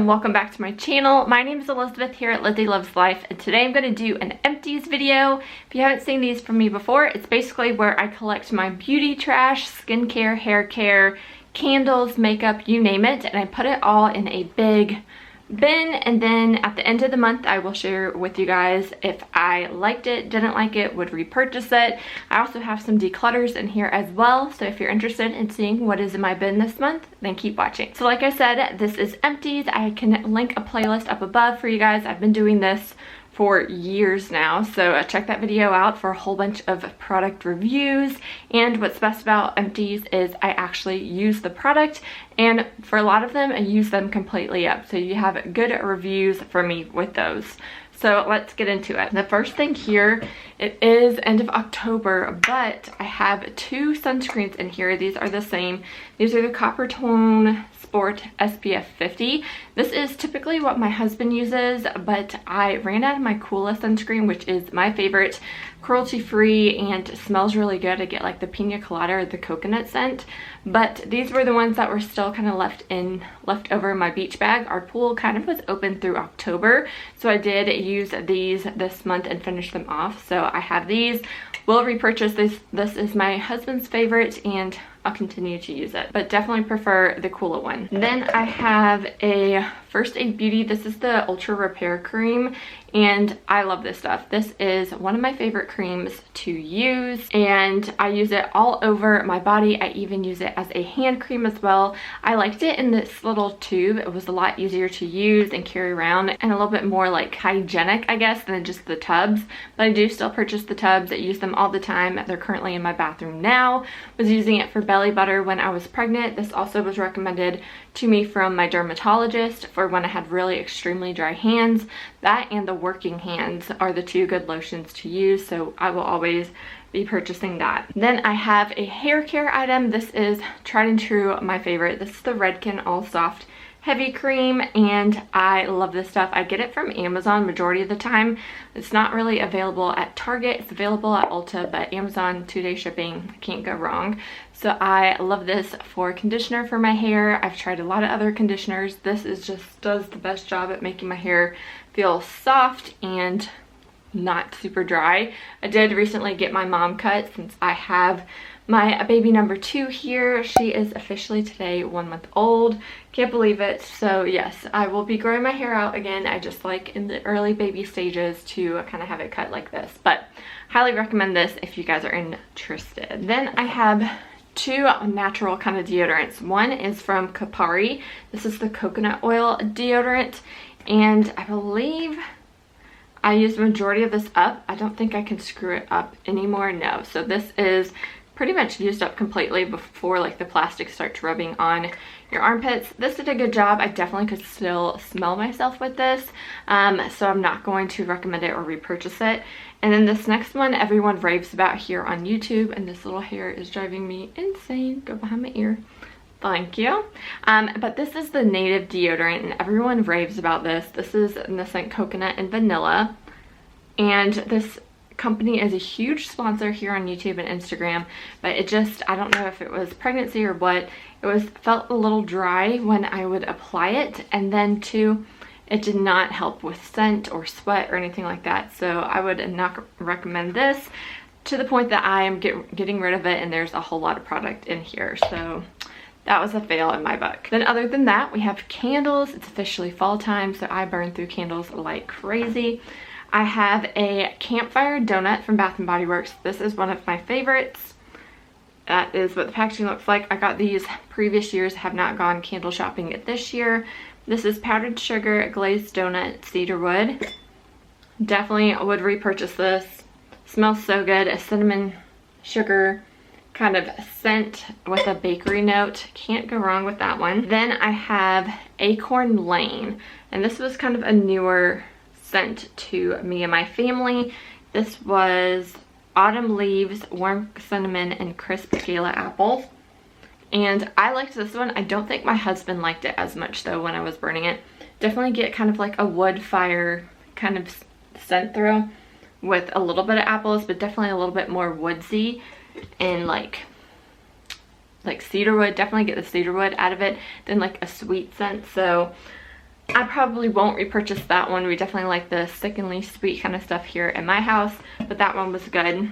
and welcome back to my channel. My name is Elizabeth here at Lizzie Loves Life, and today I'm going to do an empties video. If you haven't seen these from me before, it's basically where I collect my beauty trash, skincare, hair care, candles, makeup, you name it, and I put it all in a big bin, and then at the end of the month I will share with you guys if I liked it, didn't like it, would repurchase it. I also have some declutters in here as well, so if you're interested in seeing what is in my bin this month, then keep watching. So like I said, this is empties. I can link a playlist up above for you guys. I've been doing this for years now, so check that video out for a whole bunch of product reviews. And what's best about empties is I actually use the product, and for a lot of them I use them completely up, so you have good reviews for me with those. So let's get into it. The first thing here, it is end of October, but I have two sunscreens in here. These are the same. These are the Copper Tone Sport SPF 50. This is typically what my husband uses, but I ran out of my Coola sunscreen, which is my favorite, cruelty-free and smells really good. I get like the pina colada or the coconut scent, but these were the ones that were still kind of left over in my beach bag. Our pool kind of was open through October, so I did use these this month and finish them off. So I have these. Will repurchase this. This is my husband's favorite, and I'll continue to use it, but definitely prefer the Coola one. Then I have a First Aid Beauty. This is the Ultra Repair Cream, and I love this stuff. This is one of my favorite creams to use, and I use it all over my body. I even use it as a hand cream as well. I liked it in this little tube. It was a lot easier to use and carry around, and a little bit more like hygienic, I guess, than just the tubs, but I do still purchase the tubs. I use them all the time. They're currently in my bathroom now. Was using it for belly butter when I was pregnant. This also was recommended to me from my dermatologist for when I had really extremely dry hands. That and the working hands are the two good lotions to use, so I will always be purchasing that. Then I have a hair care item. This is tried and true my favorite. This is the Redken All Soft Heavy Cream, and I love this stuff. I get it from Amazon majority of the time. It's not really available at Target. It's available at Ulta, but Amazon 2-day shipping, can't go wrong. So I love this for conditioner for my hair. I've tried a lot of other conditioners. This is just does the best job at making my hair feel soft and not super dry. I did recently get my mom cut since I have my baby number 2 here. She is officially today 1 month old. Can't believe it. So yes, I will be growing my hair out again. I just like in the early baby stages to kind of have it cut like this, but highly recommend this if you guys are interested. Then I have two natural kind of deodorants. One is from Kapari. This is the coconut oil deodorant, and I believe I used the majority of this up. I don't think I can screw it up anymore. No. So this is pretty much used up completely before like the plastic starts rubbing on your armpits. This did a good job. I definitely could still smell myself with this, so I'm not going to recommend it or repurchase it. And then this next one everyone raves about here on YouTube, and this little hair is driving me insane. Go behind my ear. Thank you. But this is the Native deodorant, and everyone raves about this. This is in the scent coconut and vanilla, and this company is a huge sponsor here on YouTube and Instagram, but it just, I don't know if it was pregnancy or what, felt a little dry when I would apply it, and then too, it did not help with scent or sweat or anything like that. So I would not recommend this, to the point that I am getting rid of it, and there's a whole lot of product in here. So that was a fail in my book. Then other than that, we have candles. It's officially fall time, so I burn through candles like crazy. I have a campfire donut from Bath & Body Works. This is one of my favorites. That is what the packaging looks like. I got these previous years, have not gone candle shopping this year. This is powdered sugar glazed donut cedar wood. Definitely would repurchase this. Smells so good. A cinnamon sugar kind of scent with a bakery note. Can't go wrong with that one. Then I have Acorn Lane, and this was kind of a newer scent to me and my family. This was autumn leaves, warm cinnamon, and crisp gala apple, and I liked this one. I don't think my husband liked it as much though when I was burning it. Definitely get kind of like a wood fire kind of scent through with a little bit of apples, but definitely a little bit more woodsy and like cedarwood. Definitely get the cedarwood out of it than like a sweet scent. So I probably won't repurchase that one. We definitely like the sickeningly sweet kind of stuff here in my house, but that one was good.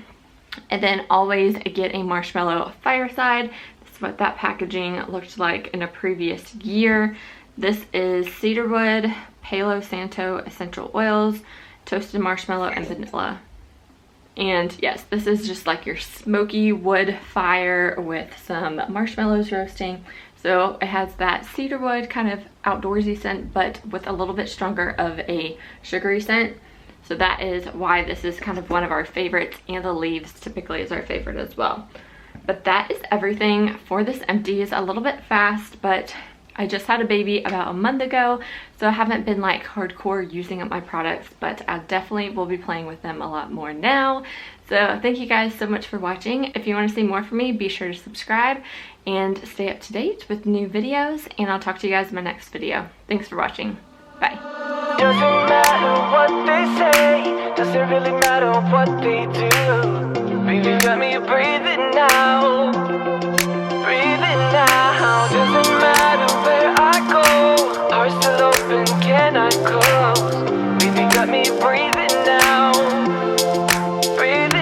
And then always get a Marshmallow Fireside. This is what that packaging looked like in a previous year. This is cedarwood, Palo Santo essential oils, toasted marshmallow, and vanilla. And yes, this is just like your smoky wood fire with some marshmallows roasting. So it has that cedarwood kind of outdoorsy scent, but with a little bit stronger of a sugary scent. So that is why this is kind of one of our favorites, and the leaves typically is our favorite as well. But that is everything for this Empties. A little bit fast, but I just had a baby about a month ago, so I haven't been like hardcore using up my products, but I definitely will be playing with them a lot more now. So thank you guys so much for watching. If you want to see more from me, be sure to subscribe and stay up to date with new videos, and I'll talk to you guys in my next video. Thanks for watching. Bye. Doesn't matter what they say, doesn't really matter what they do. Baby, got me breathing now, breathing now. Doesn't matter where I go, heart still open, can I close? Baby, got me breathing.